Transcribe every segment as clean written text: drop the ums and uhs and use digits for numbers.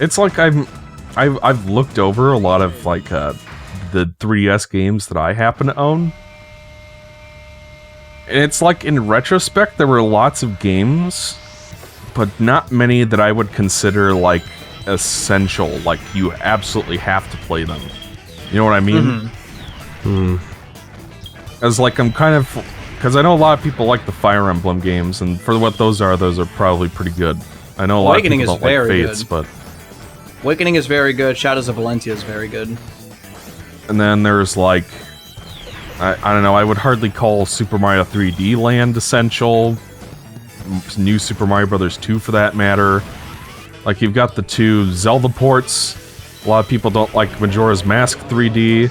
It's like I've looked over a lot of like the 3DS games that I happen to own. And it's like, in retrospect, there were lots of games, but not many that I would consider, like, essential. Like, you absolutely have to play them. You know what I mean? As, like, I'm kind of... Because I know a lot of people like the Fire Emblem games, and for what those are probably pretty good. I know a lot of people don't like Fates, but... Awakening is very good. Shadows of Valentia is very good. And then there's, like... I don't know, I would hardly call Super Mario 3D Land essential. New Super Mario Bros. 2 for that matter. Like, you've got the 2 Zelda ports. A lot of people don't like Majora's Mask 3D.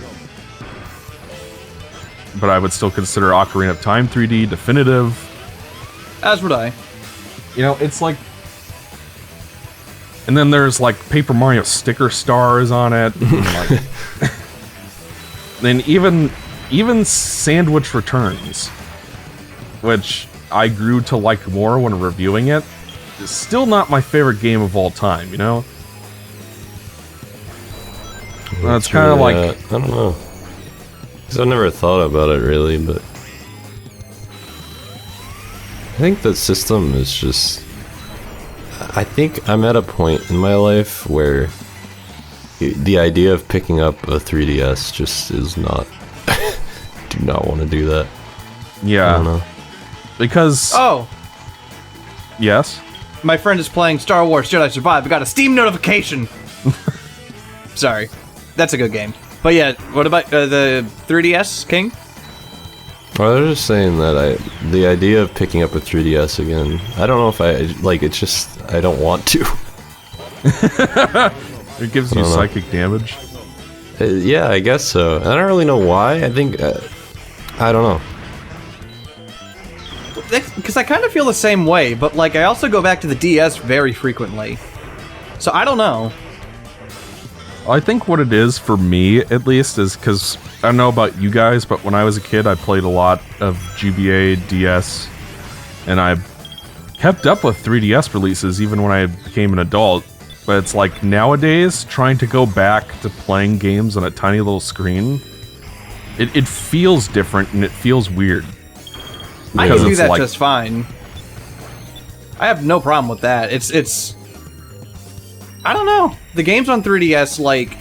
But I would still consider Ocarina of Time 3D definitive. As would I. You know, it's like... And then there's, like, Paper Mario sticker stars on it. And, like... Then even Sandwich Returns, which I grew to like more when reviewing it, is still not my favorite game of all time, you know? It's kind of like... I don't know. Because I've never thought about it, really, but... I think the system is just... I think I'm at a point in my life where the idea of picking up a 3DS just is not... do not want to do that. Yeah. I don't know. Because... Oh! Yes? My friend is playing Star Wars Jedi Survive. I got a Steam notification! Sorry. That's a good game. But yeah, what about the 3DS, King? Well, I was just saying that the idea of picking up a 3DS again, I don't know if I, like, it's just, I don't want to. It gives you psychic damage? Yeah, I guess so. I don't really know why. I think, I don't know. Because I kind of feel the same way, but like I also go back to the DS very frequently. So I don't know. I think what it is, for me at least, is because I don't know about you guys, but when I was a kid, I played a lot of GBA, DS, and I kept up with 3DS releases even when I became an adult. But it's like nowadays, trying to go back to playing games on a tiny little screen, it feels different and it feels weird. I can do that like, just fine. I have no problem with that. It's I don't know. The games on 3DS, like,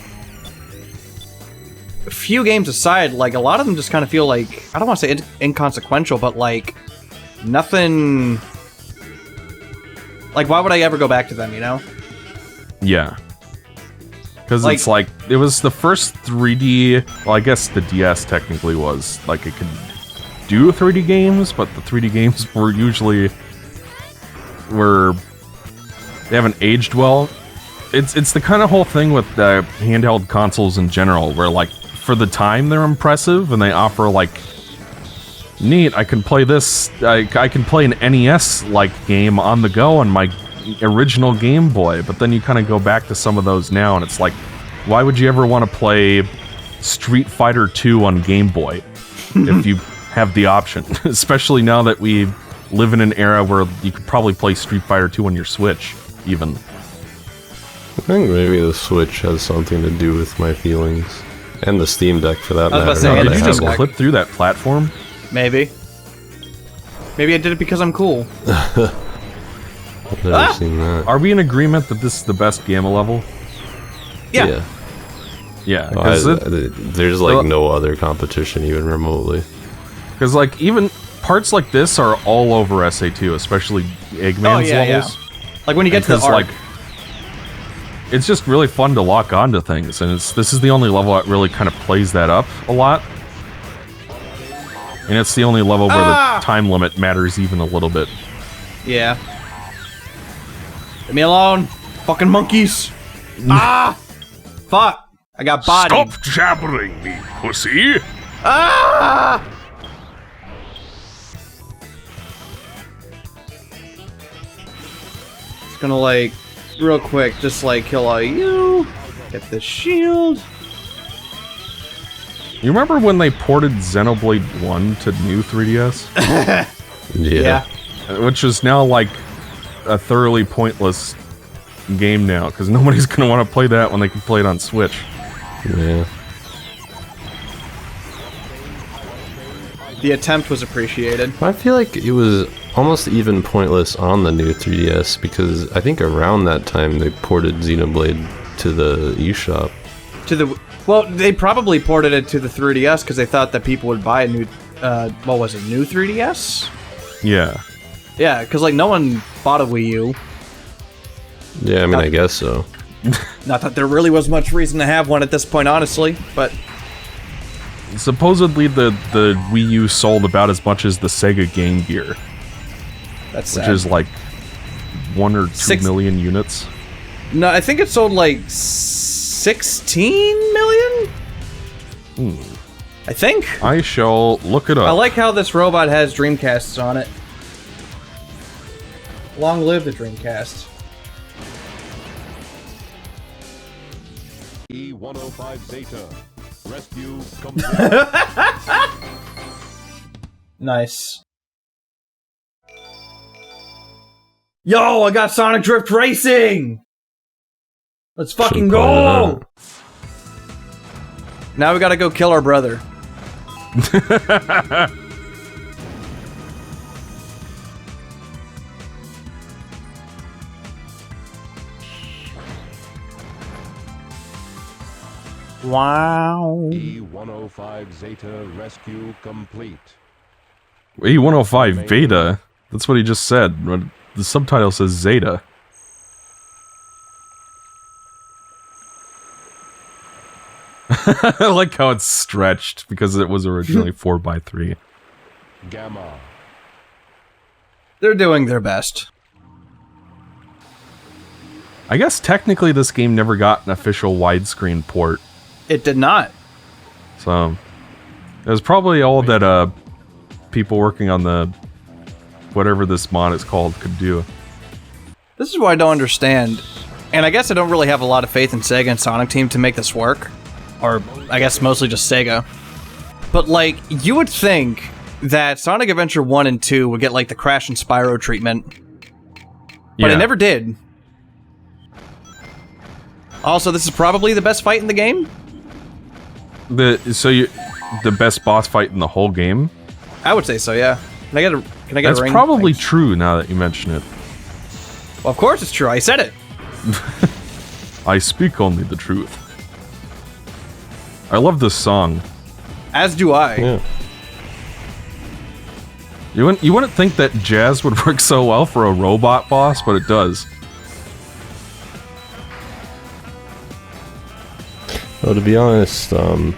a few games aside, like, a lot of them just kind of feel like, I don't want to say inconsequential, but like, nothing... Like, why would I ever go back to them, you know? Yeah. Because like, it's like, it was the first 3D... Well, I guess the DS technically was. Like, it could do 3D games, but the 3D games were usually... They haven't aged well. It's the kind of whole thing with handheld consoles in general, where, like, for the time they're impressive, and they offer, like... Neat, I can play this... I can play an NES-like game on the go on my original Game Boy, but then you kind of go back to some of those now, and it's like, why would you ever want to play Street Fighter 2 on Game Boy if you have the option? Especially now that we live in an era where you could probably play Street Fighter 2 on your Switch, even. I think maybe the Switch has something to do with my feelings. And the Steam Deck, for that matter. Did you just clip through that platform? Maybe. Maybe I did it because I'm cool. I've never seen that. Are we in agreement that this is the best Gamma level? Yeah. Yeah. There's like no other competition even remotely. Because like even parts like this are all over SA2, especially Eggman's levels. Yeah. Like when you get to the arc. Like, it's just really fun to lock onto things, and this is the only level that really kind of plays that up a lot. And it's the only level where the time limit matters even a little bit. Yeah. Leave me alone, fucking monkeys! Fuck! I got bodied. Stop jabbering me, pussy! It's gonna, like, real quick, just, like, kill all you. Get the shield. You remember when they ported Xenoblade 1 to new 3DS? Yeah. Which is now, like, a thoroughly pointless game now, because nobody's going to want to play that when they can play it on Switch. Yeah. The attempt was appreciated. I feel like it was almost even pointless on the new 3DS, because I think around that time they ported Xenoblade to the eShop. Well, they probably ported it to the 3DS because they thought that people would buy a new, what was it, new 3DS? Yeah. Yeah, because, like, no one bought a Wii U. Yeah, I mean, I guess so. Not that there really was much reason to have one at this point, honestly, but... Supposedly the Wii U sold about as much as the Sega Game Gear. That's sad. Which is, like, 1 or 2 million units. No, I think it sold, like, 16 million? I think. I shall look it up. I like how this robot has Dreamcasts on it. Long live the Dreamcast. E-105 Zeta. Rescue complete. Nice. Yo, I got Sonic Drift Racing! Let's fucking go! Now we gotta go kill our brother. Wow. E-105 Zeta rescue complete. E-105 Beta? That's what he just said. The subtitle says Zeta. I like how it's stretched because it was originally 4x3. Gamma. They're doing their best. I guess technically this game never got an official widescreen port. It did not. So, it was probably all that people working on the whatever this mod is called could do. This is what I don't understand. And I guess I don't really have a lot of faith in Sega and Sonic Team to make this work. Or, I guess mostly just Sega. But, like, you would think that Sonic Adventure 1 and 2 would get, like, the Crash and Spyro treatment. But it never did. Also, this is probably the best fight in the game? The best boss fight in the whole game? I would say so, yeah. Can I get a ring? That's probably true now that you mention it. Well, of course it's true. I said it. I speak only the truth. I love this song. As do I. Yeah. You wouldn't think that jazz would work so well for a robot boss, but it does. Well, to be honest, I'm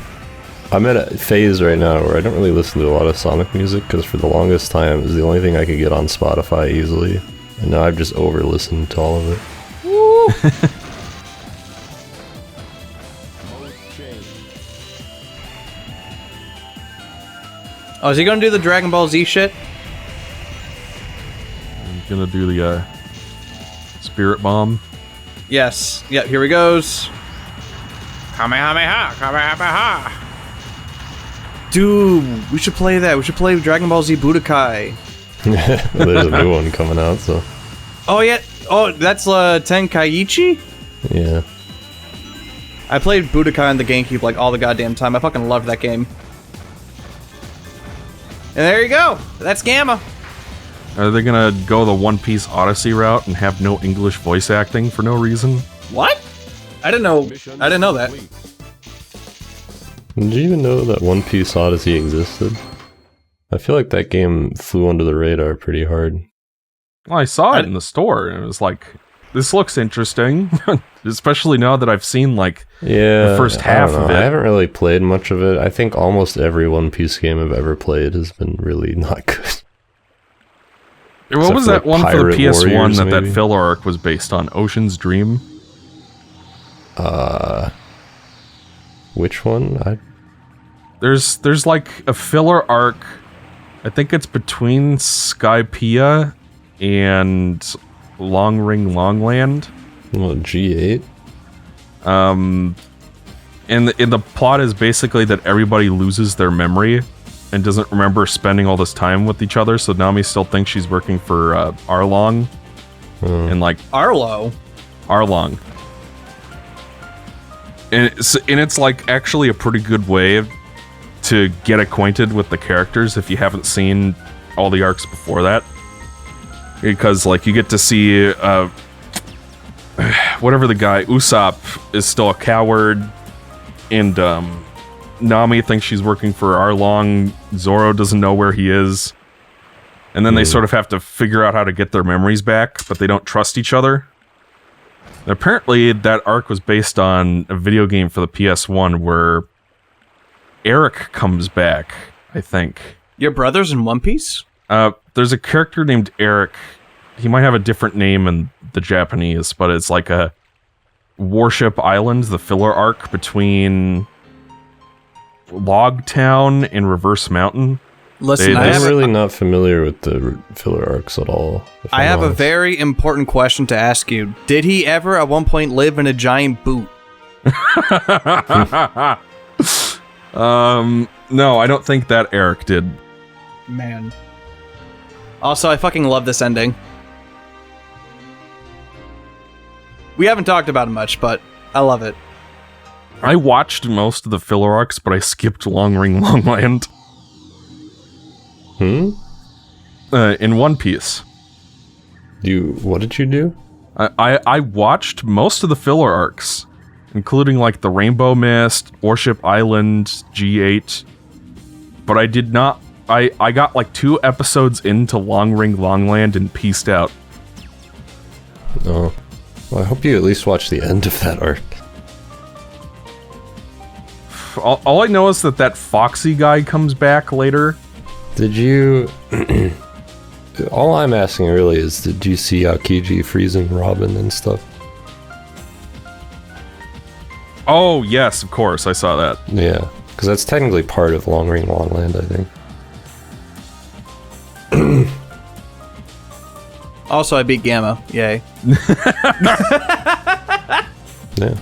at a phase right now where I don't really listen to a lot of Sonic music, because for the longest time it was the only thing I could get on Spotify easily, and now I've just over-listened to all of it. Woo! Oh, is he gonna do the Dragon Ball Z shit? I'm gonna do the Spirit Bomb. Yes. Yep, here he goes. Kamehameha! Kamehameha! Dude, we should play that. We should play Dragon Ball Z Budokai. There's a new one coming out, so... Oh, yeah. Oh, that's Tenkaichi? Yeah. I played Budokai on the GameCube like all the goddamn time. I fucking loved that game. And there you go. That's Gamma. Are they gonna go the One Piece Odyssey route and have no English voice acting for no reason? What? I didn't know that. Did you even know that One Piece Odyssey existed? I feel like that game flew under the radar pretty hard. Well, I saw it in the store, and it was like, this looks interesting. Especially now that I've seen, like, the first half of it. I haven't really played much of it. I think almost every One Piece game I've ever played has been really not good. What was that one for the PS1 Warriors, that filler arc was based on? Ocean's Dream? Which one? There's like a filler arc. I think it's between Skypiea and Long Ring Longland. Well, G8. And the plot is basically that everybody loses their memory and doesn't remember spending all this time with each other. So Nami still thinks she's working for Arlong, and like Arlo. Arlong. And it's like actually a pretty good way to get acquainted with the characters if you haven't seen all the arcs before that. Because like you get to see whatever the guy, Usopp is still a coward, and Nami thinks she's working for Arlong. Zoro doesn't know where he is. And then they sort of have to figure out how to get their memories back, but they don't trust each other. And apparently, that arc was based on a video game for the PS1 where Eric comes back, I think. Your brother's in One Piece? There's a character named Eric. He might have a different name in the Japanese, but it's like a Warship Island, the filler arc between Log Town and Reverse Mountain. Listen, I'm really not familiar with the filler arcs at all. I have a very important question to ask you. Did he ever at one point live in a giant boot? No, I don't think that Eric did. Man. Also, I fucking love this ending. We haven't talked about it much, but I love it. I watched most of the filler arcs, but I skipped Long Ring Long Land. In One Piece. What did you do? I watched most of the filler arcs, including like the Rainbow Mist, Warship Island, G8, but I did not. I got like 2 episodes into Long Ring Long Land and peaced out. Oh. Well, I hope you at least watch the end of that arc. All I know is that Foxy guy comes back later. Did you... all I'm asking really is, did you see Aokiji freezing Robin and stuff? Oh, yes, of course, I saw that. Yeah, because that's technically part of Long Ring Long Land, I think. Also, I beat Gamma. Yay. Yeah.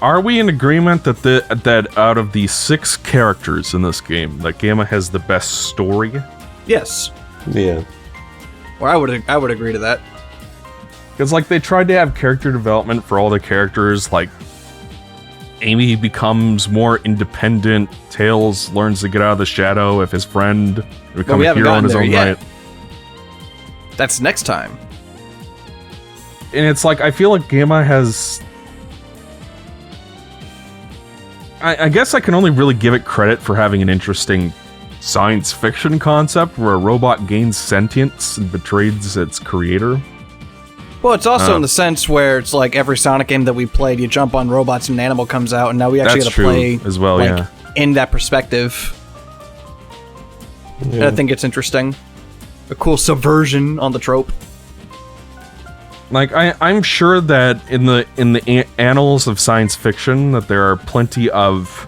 Are we in agreement that out of the 6 characters in this game, that Gamma has the best story? Yes. Yeah. Well, I would agree to that. Because like they tried to have character development for all the characters, like Amy becomes more independent, Tails learns to get out of the shadow of his friend, and become a hero in his own right. That's next time. And it's like, I feel like Gamma has... I guess I can only really give it credit for having an interesting science fiction concept where a robot gains sentience and betrays its creator. Well, it's also in the sense where it's like every Sonic game that we played, you jump on robots and an animal comes out, and now we actually got to play as well, like, in that perspective. Yeah. And I think it's interesting. A cool subversion on the trope. Like I'm sure that in the annals of science fiction that there are plenty of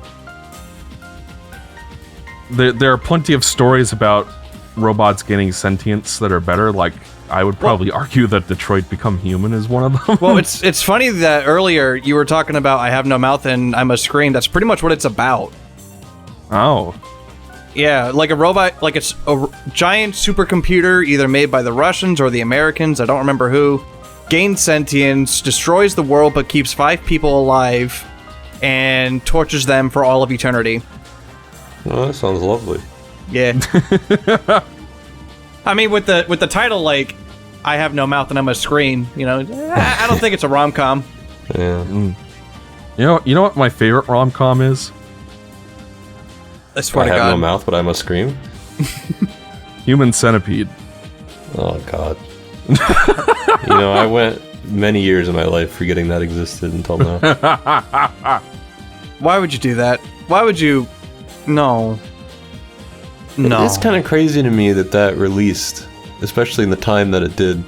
there are plenty of stories about robots gaining sentience that are better. Like I would probably argue that Detroit Become Human is one of them. Well, it's funny that earlier you were talking about I have no mouth and I must scream. That's pretty much what it's about. Oh. Yeah, like a robot, like it's a giant supercomputer either made by the Russians or the Americans, I don't remember who, gains sentience, destroys the world but keeps 5 people alive, and tortures them for all of eternity. Oh, that sounds lovely. Yeah. I mean, with the title, like, I have no mouth and I must scream, you know, I don't think it's a rom-com. Yeah. You know what my favorite rom-com is? I swear to I God. have no mouth, but I must scream? Human Centipede. Oh, God. You know, I went many years of my life forgetting that existed until now. Why would you do that? Why would you... No. No. It's kind of crazy to me that released, especially in the time that it did.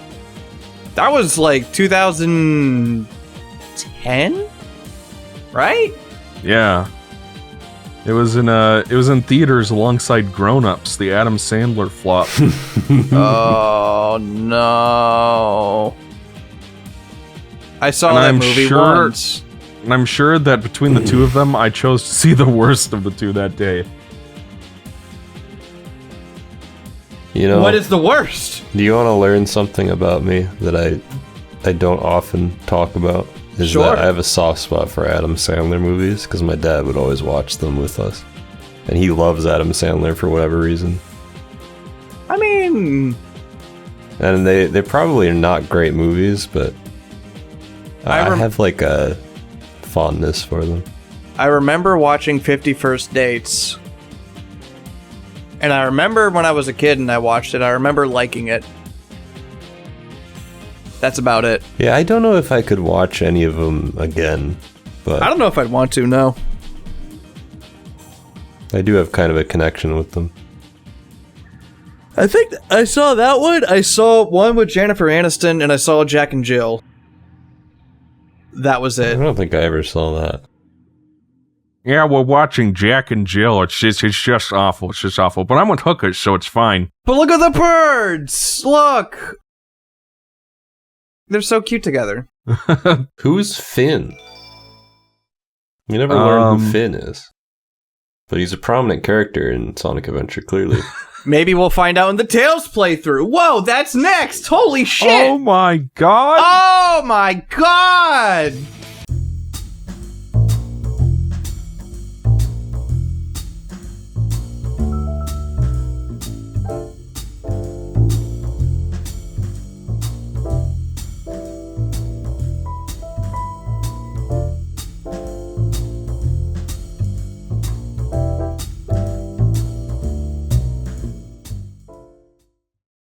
That was like 2010? Right? Yeah. It was in theaters alongside Grown Ups, the Adam Sandler flop. Oh no. I saw that movie once. And I'm sure that between the two of them, I chose to see the worst of the two that day. You know, what is the worst? Do you want to learn something about me that I I don't often talk about is Sure. that I have a soft spot for Adam Sandler movies because my dad would always watch them with us. And he loves Adam Sandler for whatever reason. I mean, And they probably are not great movies, but I have like a fondness for them. I remember watching 50 First Dates. And I remember when I was a kid and I watched it, I remember liking it. That's about it. Yeah, I don't know if I could watch any of them again, but I don't know if I'd want to, no. I do have kind of a connection with them. I think I saw that one. I saw one with Jennifer Aniston, and I saw Jack and Jill. That was I it. don't think I ever saw that. Yeah, we're watching Jack and Jill. It's just awful. It's just awful. But I'm with hookers, so it's fine. But look at the birds! Look! They're so cute together. Who's Finn? You never learn who Finn is. But he's a prominent character in Sonic Adventure, clearly. Maybe we'll find out in the Tails playthrough. Whoa, that's next! Holy shit! Oh my god! Oh my god!